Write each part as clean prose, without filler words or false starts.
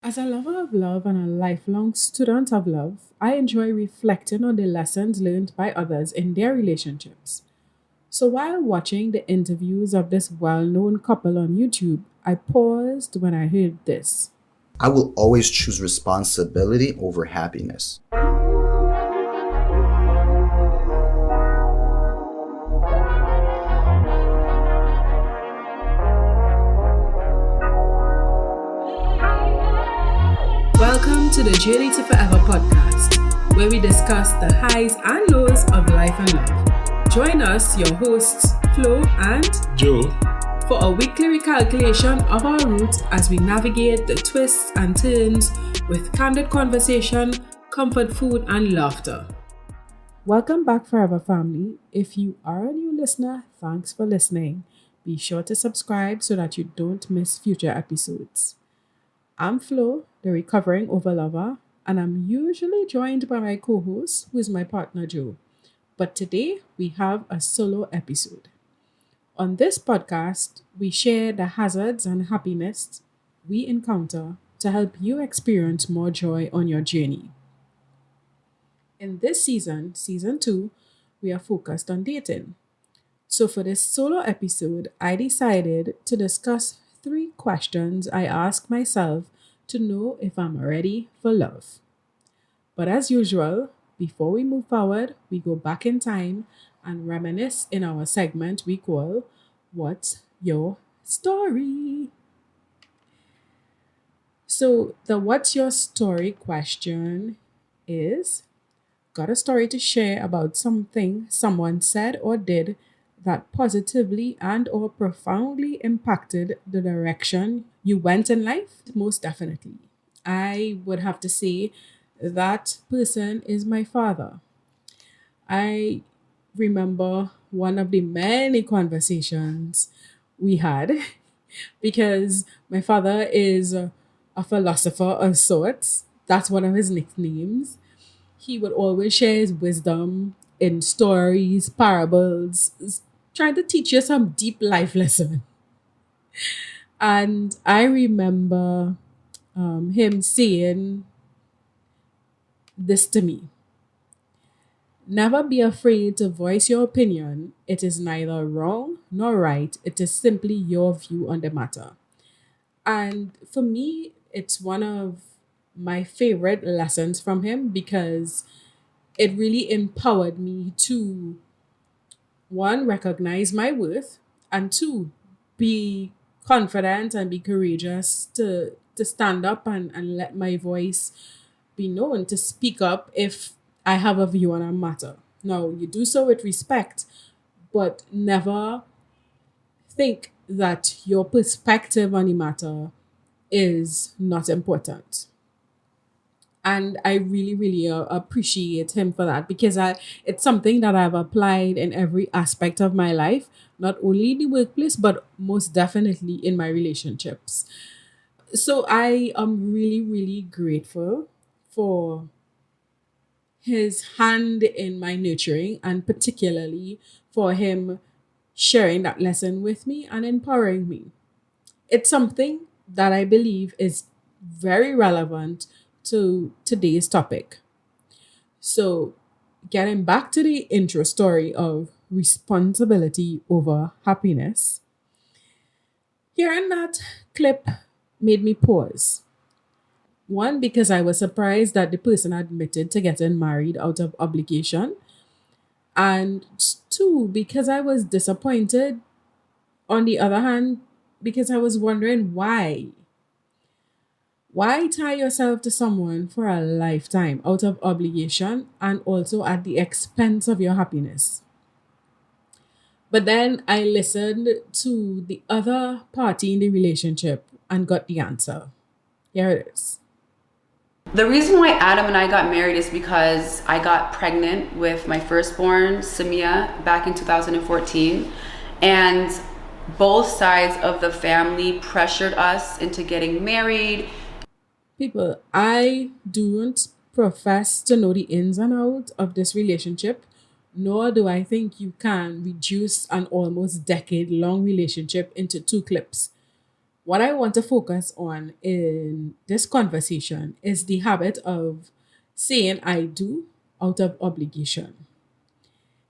As a lover of love and a lifelong student of love, I enjoy reflecting on the lessons learned by others in their relationships. So while watching the interviews of this well known couple on YouTube, I paused when I heard this. I will always choose responsibility over happiness. Welcome to the Journey to Forever podcast, where we discuss the highs and lows of life and love. Join us, your hosts, Flo and Joe. for a weekly recalculation of our roots as we navigate the twists and turns with candid conversation, comfort food, and laughter. Welcome back, Forever Family. If you are a new listener, thanks for listening. Be sure to subscribe so that you don't miss future episodes. I'm Flo, the recovering overlover, and I'm usually joined by my co host, who is my partner Joe. But today we have a solo episode. On this podcast, we share the hazards and happiness we encounter to help you experience more joy on your journey. In this season, season 2, we are focused on dating. So for this solo episode, I decided to discuss 3 questions I ask myself to know if I'm ready for love. But as usual, before we move forward, we go back in time and reminisce in our segment we call What's Your Story? So, the What's Your Story question is: got a story to share about something someone said or did that positively and or profoundly impacted the direction you went in life? Most definitely. I would have to say that person is my father. I remember one of the many conversations we had because my father is a philosopher of sorts. That's one of his nicknames. He would always share his wisdom in stories, parables, trying to teach you some deep life lesson. And I remember him saying this to me: never be afraid to voice your opinion. It is neither wrong nor right, it is simply your view on the matter. And for me, it's one of my favorite lessons from him because it really empowered me to, one, recognize my worth, and two, be confident and be courageous to stand up and let my voice be known, to speak up if I have a view on a matter. Now, you do so with respect, but never think that your perspective on the matter is not important. And I really, really appreciate him for that because it's something that I've applied in every aspect of my life, not only in the workplace, but most definitely in my relationships. So I am really, really grateful for his hand in my nurturing, and particularly for him sharing that lesson with me and empowering me. It's something that I believe is very relevant to today's topic. So, getting back to the intro story of responsibility over happiness, hearing that clip made me pause. One, because I was surprised that the person admitted to getting married out of obligation. And two, because I was disappointed on the other hand, because I was wondering why. Why tie yourself to someone for a lifetime out of obligation and also at the expense of your happiness? But then I listened to the other party in the relationship and got the answer. Here it is. The reason why Adam and I got married is because I got pregnant with my firstborn, Samia, back in 2014. And both sides of the family pressured us into getting married. People, I don't profess to know the ins and outs of this relationship, nor do I think you can reduce an almost decade long relationship into 2 clips. What I want to focus on in this conversation is the habit of saying I do out of obligation.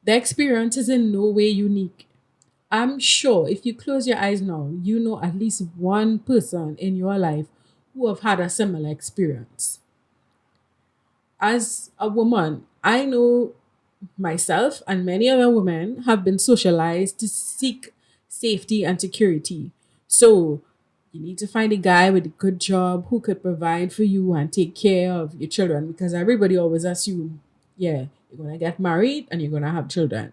The experience is in no way unique. I'm sure if you close your eyes now, you know at least one person in your life who have had a similar experience. As a woman, I know myself and many other women have been socialized to seek safety and security. So you need to find a guy with a good job who could provide for you and take care of your children because everybody always assume, yeah, you're gonna get married and you're gonna have children.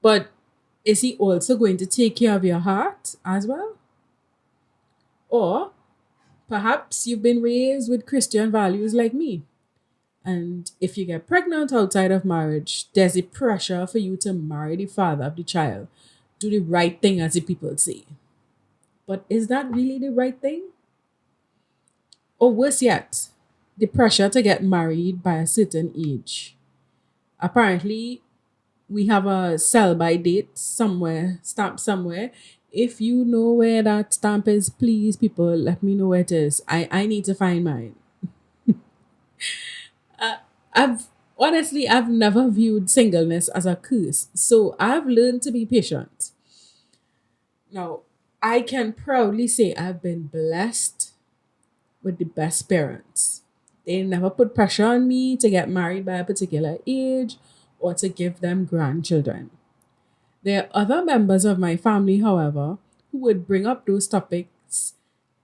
But is he also going to take care of your heart as well? Or perhaps you've been raised with Christian values like me. And if you get pregnant outside of marriage, there's a pressure for you to marry the father of the child. Do the right thing, as the people say. But is that really the right thing? Or worse yet, the pressure to get married by a certain age. Apparently, we have a sell by date somewhere, stamp somewhere. If you know where that stamp is, please, people, let me know where it is. I need to find mine. I've I've never viewed singleness as a curse, so I've learned to be patient. Now, I can proudly say I've been blessed with the best parents. They never put pressure on me to get married by a particular age or to give them grandchildren. There are other members of my family, however, who would bring up those topics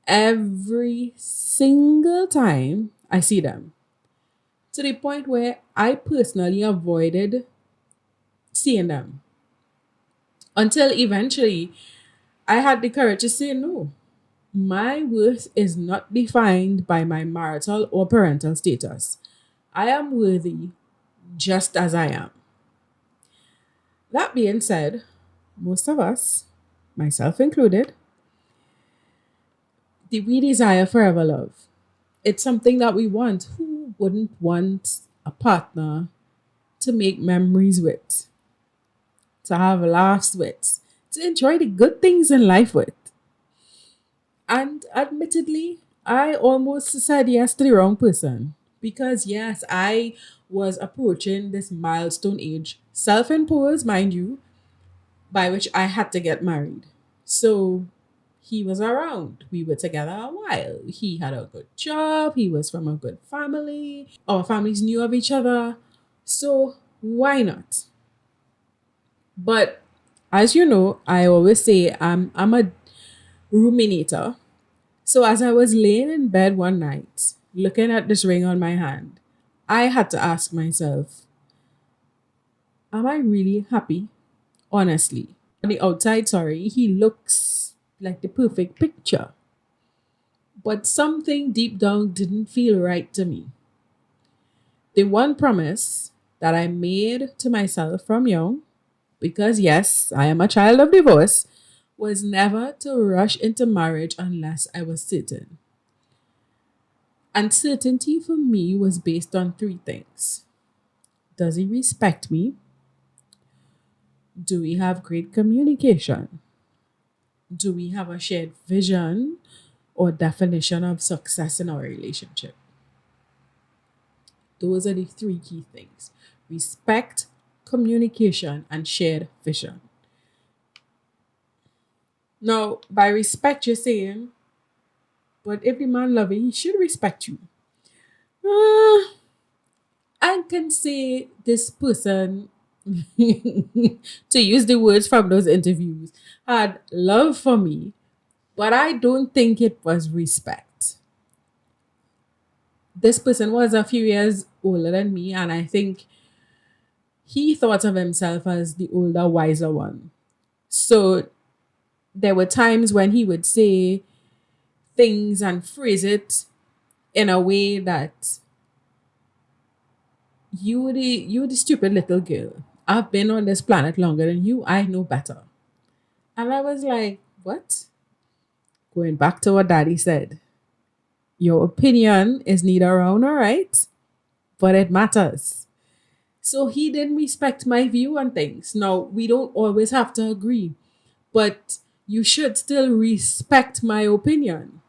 every single time I see them, to the point where I personally avoided seeing them until eventually I had the courage to say no. My worth is not defined by my marital or parental status. I am worthy just as I am. That being said, most of us, myself included, we desire forever love. It's something that we want. Who wouldn't want a partner to make memories with, to have laughs with, to enjoy the good things in life with? And admittedly, I almost said yes to the wrong person because, yes, I was approaching this milestone age, self imposed, mind you, by which I had to get married. So he was around. We were together a while. He had a good job. He was from a good family. Our families knew of each other. So why not? But as you know, I always say I'm a ruminator. So as I was laying in bed one night, looking at this ring on my hand, I had to ask myself, am I really happy? Honestly. On the outside, sorry, he looks like the perfect picture. But something deep down didn't feel right to me. The one promise that I made to myself from young, because yes, I am a child of divorce, was never to rush into marriage unless I was certain. Uncertainty for me was based on three things. Does he respect me? Do we have great communication? Do we have a shared vision or definition of success in our relationship? Those are the three key things: respect, communication, and shared vision. Now, by respect, you're saying, but if the man love you, he should respect you. Uh, I can say this person, to use the words from those interviews, had love for me, but I don't think it was respect. This person was a few years older than me, and I think he thought of himself as the older, wiser one. So there were times when he would say things and phrase it in a way that you the stupid little girl. I've been on this planet longer than you. I know better. And I was like, what? Going back to what daddy said. Your opinion is neither wrong nor right, but it matters. So he didn't respect my view on things. Now, we don't always have to agree, but you should still respect my opinion.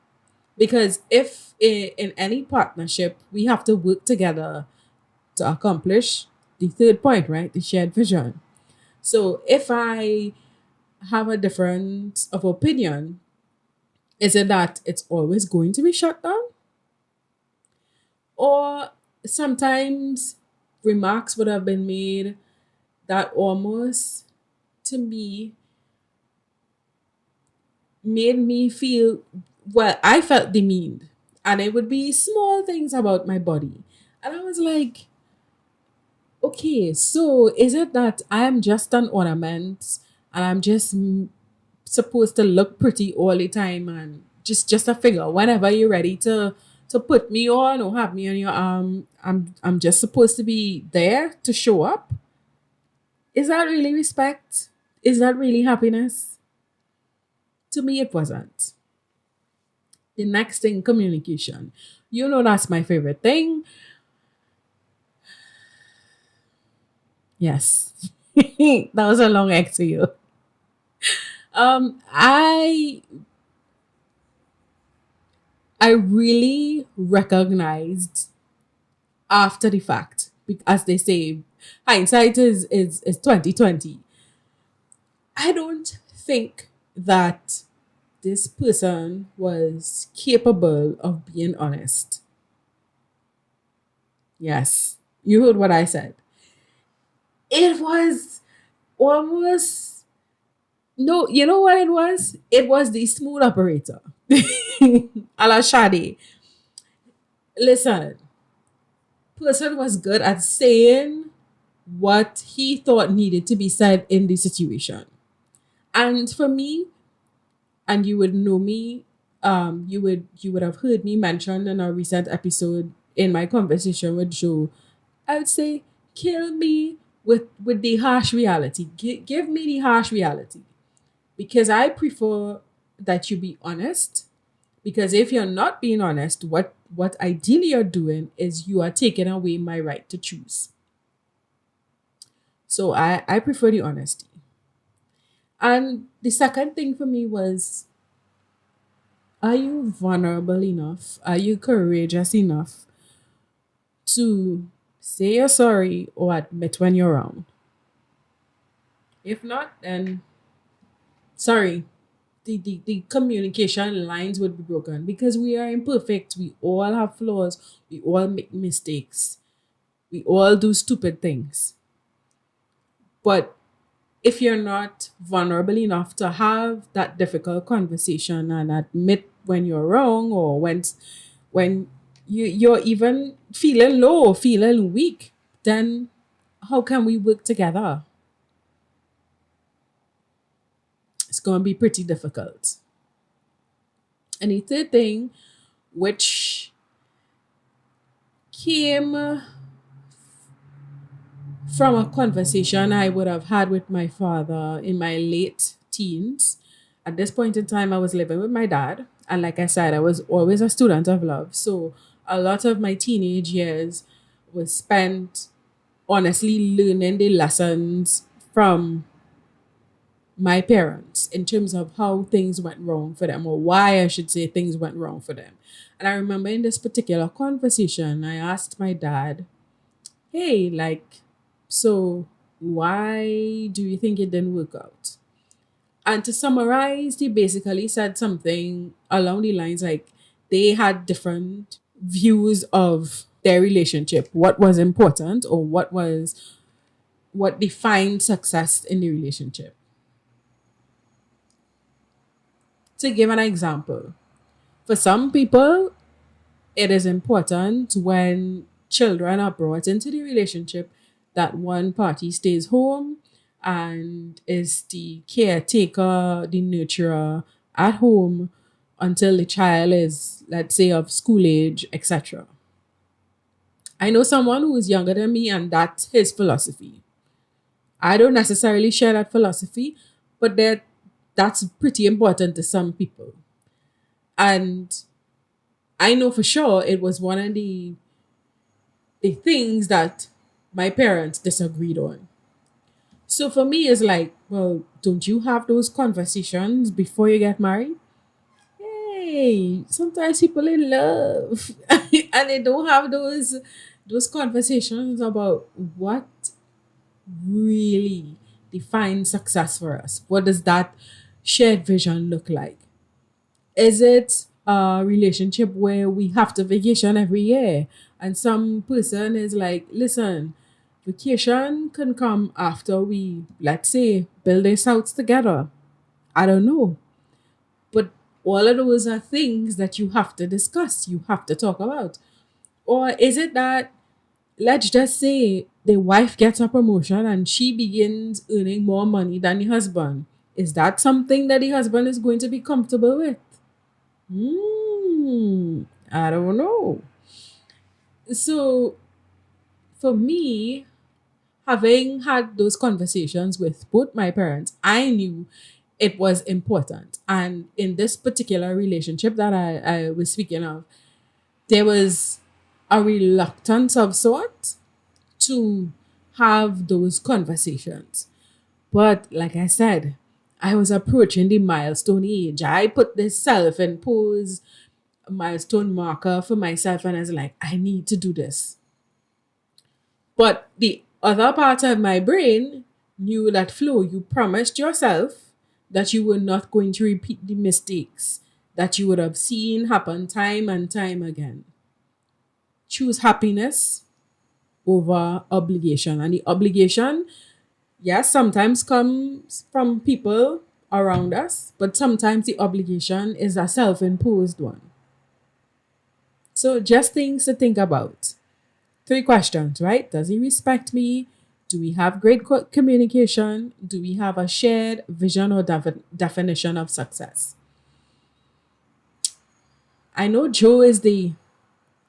Because if in any partnership we have to work together to accomplish the third point, right? The shared vision. So if I have a difference of opinion, is it that it's always going to be shut down? Or sometimes remarks would have been made that almost to me made me feel, well, I felt demeaned. And it would be small things about my body. And I was like, okay, so is it that I am just an ornament and I'm just supposed to look pretty all the time and just a figure whenever you're ready to put me on or have me on your arm, I'm just supposed to be there to show up? Is that really respect? Is that really happiness? To me, it wasn't. The next thing, communication. You know, that's my favorite thing. Yes. That was a long exhale. I really recognized after the fact, as they say, hindsight is 2020. I don't think that this person was capable of being honest. Yes, you heard what I said. It was almost, no, you know what it was? It was the smooth operator. A la Shadi. Listen, person was good at saying what he thought needed to be said in the situation. And for me, and you would know me, you would have heard me mention in a recent episode in my conversation with Joe. I would say, kill me with the harsh reality. Give me the harsh reality, because I prefer that you be honest. Because if you're not being honest, what ideally you're doing is you are taking away my right to choose. So I prefer the honesty. And the second thing for me was, are you vulnerable enough? Are you courageous enough to say you're sorry or admit when you're wrong? If not, then sorry. The communication lines would be broken because we are imperfect. We all have flaws. We all make mistakes. We all do stupid things. But if you're not vulnerable enough to have that difficult conversation and admit when you're wrong, or when you're even feeling low, feeling weak, then how can we work together? It's going to be pretty difficult. And the third thing, which came from a conversation I would have had with my father in my late teens. At this point in time, I was living with my dad. And like I said, I was always a student of love. So a lot of my teenage years was spent honestly learning the lessons from my parents in terms of how things went wrong for them, or why I should say things went wrong for them. And I remember in this particular conversation, I asked my dad, hey, like, so why do you think it didn't work out? And to summarize, he basically said something along the lines like they had different views of their relationship, what was important, or what defined success in the relationship. To give an example, for some people, it is important when children are brought into the relationship that one party stays home and is the caretaker, the nurturer at home until the child is, let's say, of school age, etc. I know someone who is younger than me, and that's his philosophy. I don't necessarily share that philosophy, but that's pretty important to some people. And I know for sure it was one of the things that my parents disagreed on. So for me, it's like Well, don't you have those conversations before you get married? Hey, sometimes people in love and they don't have those conversations about what really defines success for us. What does that shared vision look like? Is it a relationship where we have to vacation every year? And some person is like, listen, vacation can come after we, let's say, build this house together. I don't know. But all of those are things that you have to discuss, you have to talk about. Or is it that, let's just say, the wife gets a promotion and she begins earning more money than the husband? Is that something that the husband is going to be comfortable with? I don't know. So for me, having had those conversations with both my parents, I knew it was important. And in this particular relationship that I was speaking of, there was a reluctance of sort to have those conversations. But like I said, I was approaching the milestone age. I put this self imposed milestone marker for myself, and I was like, I need to do this. But the other part of my brain knew that, Flo, you promised yourself that you were not going to repeat the mistakes that you would have seen happen time and time again. Choose happiness over obligation. And the obligation, yes, sometimes comes from people around us, but sometimes the obligation is a self imposed one. So, just things to think about. 3 questions, right? Does he respect me? Do we have great communication? Do we have a shared vision or definition of success? I know Joe is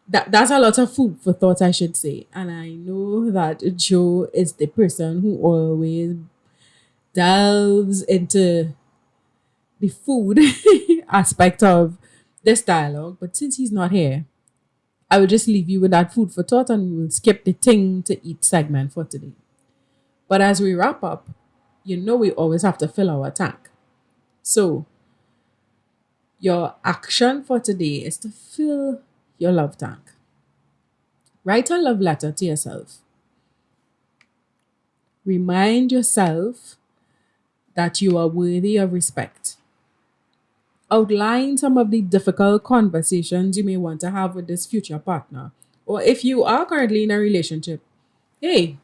that's a lot of food for thought, I should say. And I know that Joe is the person who always delves into the food aspect of this dialogue. But since he's not here, I will just leave you with that food for thought and we will skip the thing to eat segment for today. But as we wrap up, we always have to fill our tank. So your action for today is to fill your love tank. Write a love letter to yourself. Remind yourself that you are worthy of respect. Outline some of the difficult conversations you may want to have with this future partner. Or if you are currently in a relationship, hey,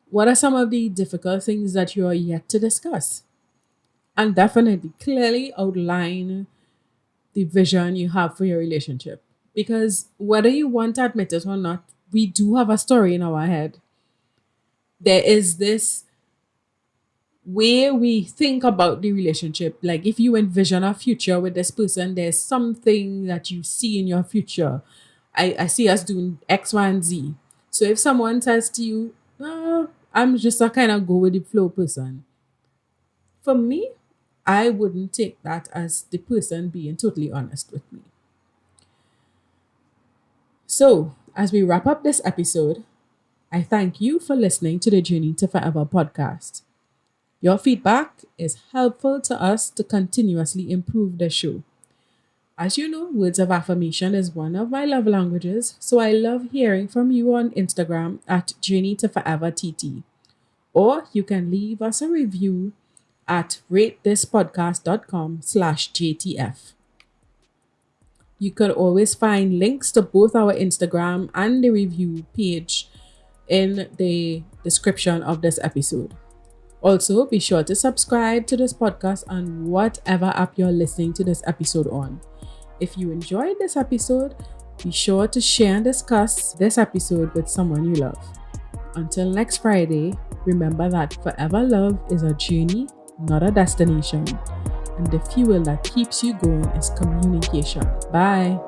what are some of the difficult things that you are yet to discuss? And definitely clearly outline the vision you have for your relationship. Because whether you want to admit it or not, we do have a story in our head. There is this way we think about the relationship. Like if you envision a future with this person, there's something that you see in your future. I see us doing X, Y, and Z. So if someone says to you, I'm just a kind of go with the flow person. For me, I wouldn't take that as the person being totally honest with me. So, as we wrap up this episode, I thank you for listening to the Journey to Forever podcast. Your feedback is helpful to us to continuously improve the show. As you know, words of affirmation is one of my love languages, so I love hearing from you on Instagram at Journey to Forever TT. Or you can leave us a review at ratethispodcast.com/JTF. You could always find links to both our Instagram and the review page in the description of this episode. Also, be sure to subscribe to this podcast on whatever app you're listening to this episode on. If you enjoyed this episode, be sure to share and discuss this episode with someone you love. Until next Friday, remember that forever love is a journey, not a destination. And the fuel that keeps you going is communication. Bye.